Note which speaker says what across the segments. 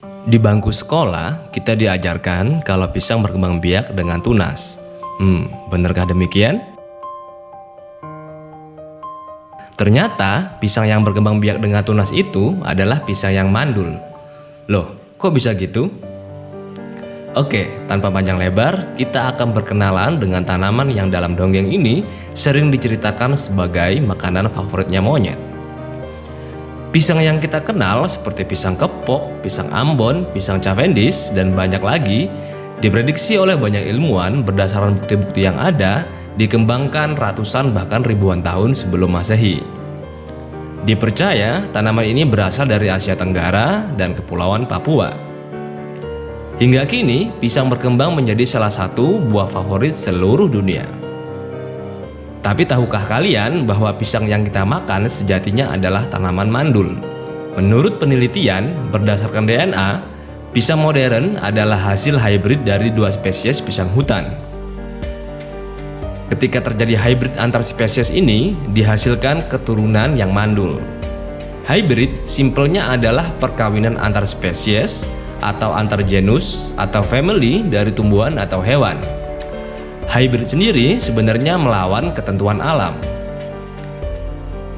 Speaker 1: Di bangku sekolah, kita diajarkan kalau pisang berkembang biak dengan tunas. Benarkah demikian? Ternyata, pisang yang berkembang biak dengan tunas itu adalah pisang yang mandul. Loh, kok bisa gitu? Oke, tanpa panjang lebar, kita akan berkenalan dengan tanaman yang dalam dongeng ini sering diceritakan sebagai makanan favoritnya monyet. Pisang yang kita kenal seperti pisang kepok, pisang ambon, pisang cavendish, dan banyak lagi diprediksi oleh banyak ilmuwan berdasarkan bukti-bukti yang ada dikembangkan ratusan bahkan ribuan tahun sebelum Masehi. Dipercaya tanaman ini berasal dari Asia Tenggara dan Kepulauan Papua. Hingga kini, pisang berkembang menjadi salah satu buah favorit seluruh dunia. Tapi tahukah kalian bahwa pisang yang kita makan sejatinya adalah tanaman mandul? Menurut penelitian, berdasarkan DNA, pisang modern adalah hasil hybrid dari dua spesies pisang hutan. Ketika terjadi hybrid antar spesies ini, dihasilkan keturunan yang mandul. Hybrid simpelnya adalah perkawinan antar spesies atau antar genus atau family dari tumbuhan atau hewan. Hybrid sendiri sebenarnya melawan ketentuan alam.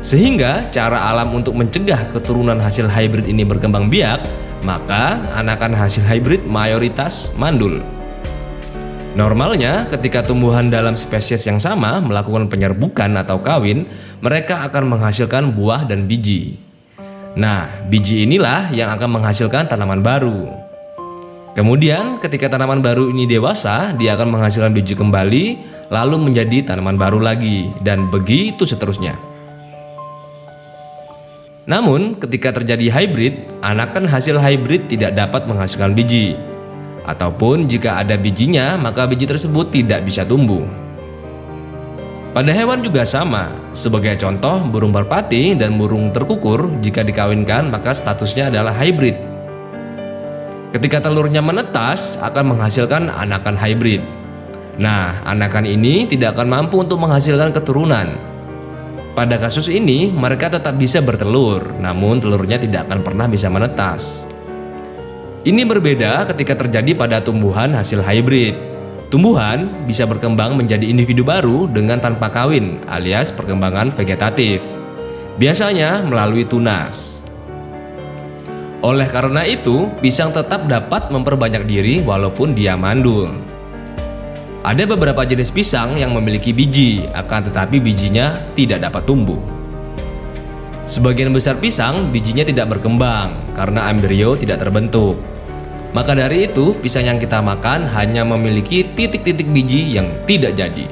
Speaker 1: Sehingga cara alam untuk mencegah keturunan hasil hybrid ini berkembang biak, maka anakan hasil hybrid mayoritas mandul. Normalnya ketika tumbuhan dalam spesies yang sama melakukan penyerbukan atau kawin, mereka akan menghasilkan buah dan biji. Nah, biji inilah yang akan menghasilkan tanaman baru. Kemudian ketika tanaman baru ini dewasa, dia akan menghasilkan biji kembali, lalu menjadi tanaman baru lagi, dan begitu seterusnya. Namun ketika terjadi hybrid, anakan hasil hybrid tidak dapat menghasilkan biji. Ataupun jika ada bijinya, maka biji tersebut tidak bisa tumbuh. Pada hewan juga sama. Sebagai contoh, burung merpati dan burung terkukur jika dikawinkan maka statusnya adalah hybrid. Ketika telurnya menetas akan menghasilkan anakan hybrid. Nah, anakan ini tidak akan mampu untuk menghasilkan keturunan. Pada kasus ini, mereka tetap bisa bertelur, namun telurnya tidak akan pernah bisa menetas. Ini berbeda ketika terjadi pada tumbuhan hasil hybrid. Tumbuhan bisa berkembang menjadi individu baru dengan tanpa kawin alias perkembangan vegetatif, biasanya melalui tunas. Oleh karena itu, pisang tetap dapat memperbanyak diri walaupun dia mandul. Ada beberapa jenis pisang yang memiliki biji, akan tetapi bijinya tidak dapat tumbuh. Sebagian besar pisang bijinya tidak berkembang karena embrio tidak terbentuk. Maka dari itu, pisang yang kita makan hanya memiliki titik-titik biji yang tidak jadi.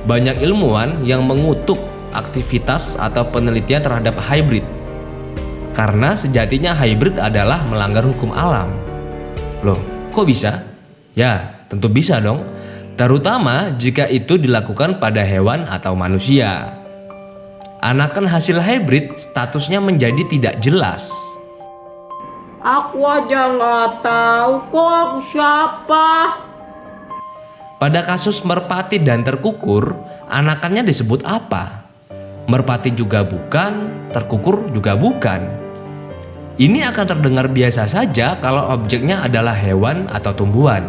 Speaker 1: Banyak ilmuwan yang mengutuk aktivitas atau penelitian terhadap hybrid. Karena sejatinya hybrid adalah melanggar hukum alam. Loh, kok bisa? Ya, tentu bisa dong. Terutama jika itu dilakukan pada hewan atau manusia. Anakan hasil hybrid statusnya menjadi tidak jelas.
Speaker 2: Aku aja nggak tahu kok aku siapa.
Speaker 1: Pada kasus merpati dan terkukur, anakannya disebut apa? Merpati juga bukan, terkukur juga bukan. Ini akan terdengar biasa saja kalau objeknya adalah hewan atau tumbuhan.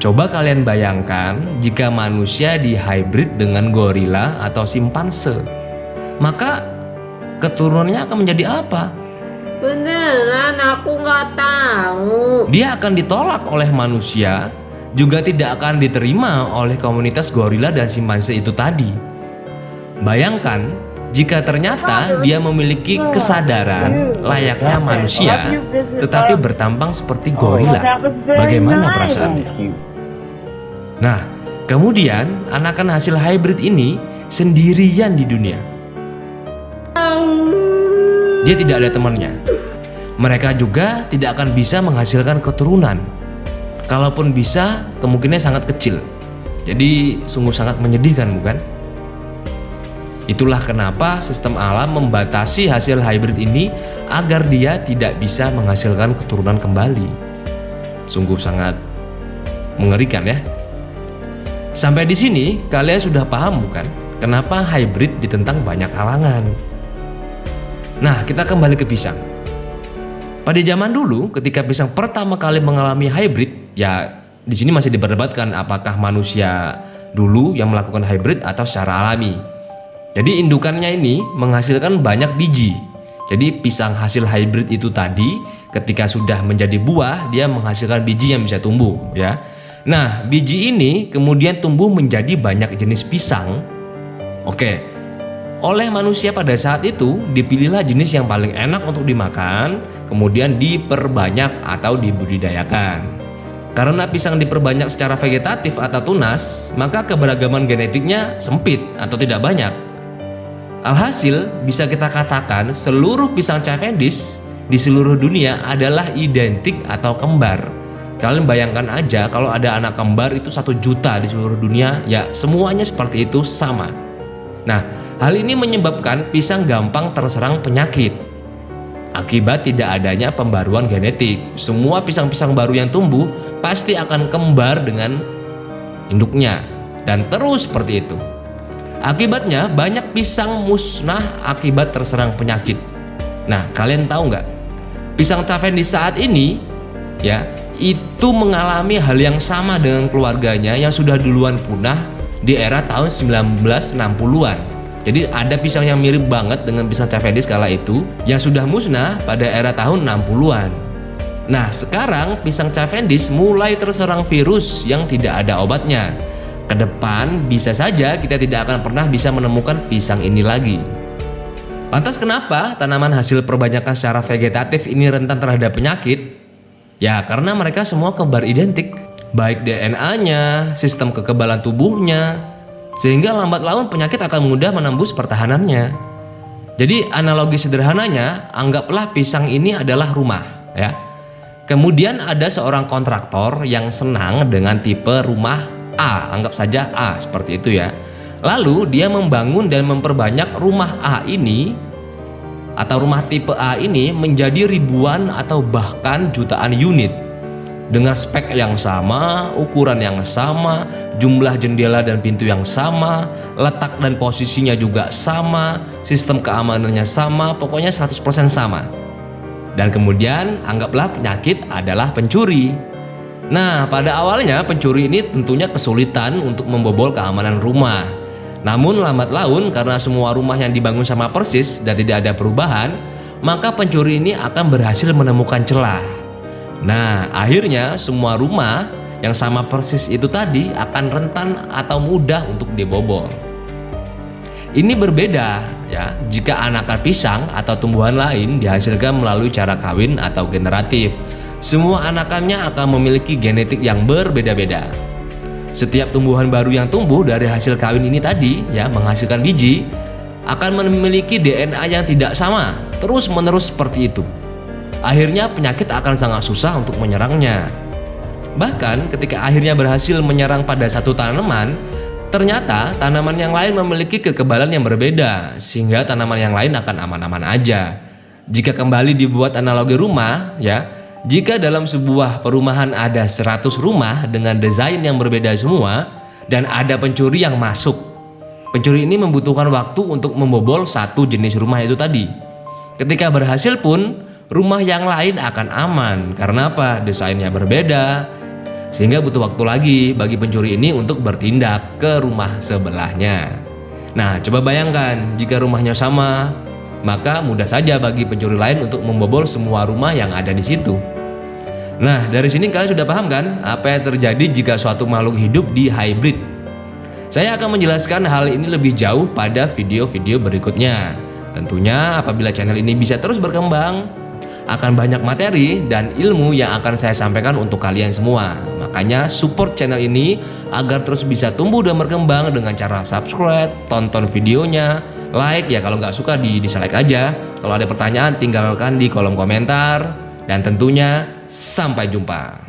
Speaker 1: Coba kalian bayangkan jika manusia dihybrid dengan gorila atau simpanse. Maka keturunannya akan menjadi apa?
Speaker 2: Beneran aku nggak tahu.
Speaker 1: Dia akan ditolak oleh manusia, juga tidak akan diterima oleh komunitas gorila dan simpanse itu tadi. Bayangkan jika ternyata dia memiliki kesadaran layaknya manusia, tetapi bertampang seperti gorila. Bagaimana perasaannya? Nah, kemudian anakan hasil hybrid ini sendirian di dunia. Dia tidak ada temannya. Mereka juga tidak akan bisa menghasilkan keturunan. Kalaupun bisa, kemungkinannya sangat kecil. Jadi sungguh sangat menyedihkan, bukan? Itulah kenapa sistem alam membatasi hasil hybrid ini agar dia tidak bisa menghasilkan keturunan kembali. Sungguh sangat mengerikan ya. Sampai di sini kalian sudah paham bukan? Kenapa hybrid ditentang banyak kalangan? Nah, kita kembali ke pisang. Pada zaman dulu, ketika pisang pertama kali mengalami hybrid, ya di sini masih diperdebatkan apakah manusia dulu yang melakukan hybrid atau secara alami. Jadi indukannya ini menghasilkan banyak biji. Jadi pisang hasil hybrid itu tadi ketika sudah menjadi buah, dia menghasilkan biji yang bisa tumbuh, ya. Nah, biji ini kemudian tumbuh menjadi banyak jenis pisang. Oke. Oleh manusia pada saat itu dipilihlah jenis yang paling enak untuk dimakan, kemudian diperbanyak atau dibudidayakan. Karena pisang diperbanyak secara vegetatif atau tunas, maka keberagaman genetiknya sempit atau tidak banyak. Alhasil bisa kita katakan seluruh pisang Cavendish di seluruh dunia adalah identik atau kembar. Kalian bayangkan aja kalau ada anak kembar itu 1 juta di seluruh dunia, ya semuanya seperti itu sama. Nah, hal ini menyebabkan pisang gampang terserang penyakit akibat tidak adanya pembaruan genetik. Semua pisang-pisang baru yang tumbuh pasti akan kembar dengan induknya dan terus seperti itu. Akibatnya banyak pisang musnah akibat terserang penyakit. Nah, kalian tahu nggak? Pisang Cavendish saat ini ya itu mengalami hal yang sama dengan keluarganya yang sudah duluan punah di era tahun 1960-an. Jadi ada pisang yang mirip banget dengan pisang Cavendish kala itu yang sudah musnah pada era tahun 60-an. Nah, sekarang pisang Cavendish mulai terserang virus yang tidak ada obatnya. Kedepan bisa saja kita tidak akan pernah bisa menemukan pisang ini lagi. Lantas kenapa tanaman hasil perbanyakan secara vegetatif ini rentan terhadap penyakit? Ya karena mereka semua kembar identik, baik DNA-nya, sistem kekebalan tubuhnya, sehingga lambat laun penyakit akan mudah menembus pertahanannya. Jadi analogi sederhananya, anggaplah pisang ini adalah rumah, ya. Kemudian ada seorang kontraktor yang senang dengan tipe rumah A, anggap saja A seperti itu ya. Lalu dia membangun dan memperbanyak rumah A ini atau rumah tipe A ini menjadi ribuan atau bahkan jutaan unit dengan spek yang sama, ukuran yang sama, jumlah jendela dan pintu yang sama, letak dan posisinya juga sama, sistem keamanannya sama, pokoknya 100% sama. Dan kemudian anggaplah penyakit adalah pencuri. Nah, pada awalnya pencuri ini tentunya kesulitan untuk membobol keamanan rumah. Namun lambat laun karena semua rumah yang dibangun sama persis dan tidak ada perubahan, maka pencuri ini akan berhasil menemukan celah. Nah, akhirnya semua rumah yang sama persis itu tadi akan rentan atau mudah untuk dibobol. Ini berbeda ya jika anakan pisang atau tumbuhan lain dihasilkan melalui cara kawin atau generatif. Semua anakannya akan memiliki genetik yang berbeda-beda. Setiap tumbuhan baru yang tumbuh dari hasil kawin ini tadi ya menghasilkan biji akan memiliki DNA yang tidak sama terus-menerus seperti itu. Akhirnya penyakit akan sangat susah untuk menyerangnya. Bahkan ketika akhirnya berhasil menyerang pada satu tanaman, ternyata tanaman yang lain memiliki kekebalan yang berbeda sehingga tanaman yang lain akan aman-aman aja. Jika kembali dibuat analogi rumah ya, jika dalam sebuah perumahan ada 100 rumah dengan desain yang berbeda semua dan ada pencuri yang masuk, pencuri ini membutuhkan waktu untuk membobol satu jenis rumah itu tadi. Ketika berhasil pun rumah yang lain akan aman. Karena apa? Desainnya berbeda, sehingga butuh waktu lagi bagi pencuri ini untuk bertindak ke rumah sebelahnya. Nah, coba bayangkan jika rumahnya sama, maka mudah saja bagi pencuri lain untuk membobol semua rumah yang ada di situ. Nah, dari sini kalian sudah paham kan apa yang terjadi jika suatu makhluk hidup di hybrid? Saya akan menjelaskan hal ini lebih jauh pada video-video berikutnya. Tentunya apabila channel ini bisa terus berkembang, akan banyak materi dan ilmu yang akan saya sampaikan untuk kalian semua. Makanya support channel ini agar terus bisa tumbuh dan berkembang dengan cara subscribe, tonton videonya, like ya, kalau nggak suka di dislike aja. Kalau ada pertanyaan tinggalkan di kolom komentar. Dan tentunya sampai jumpa.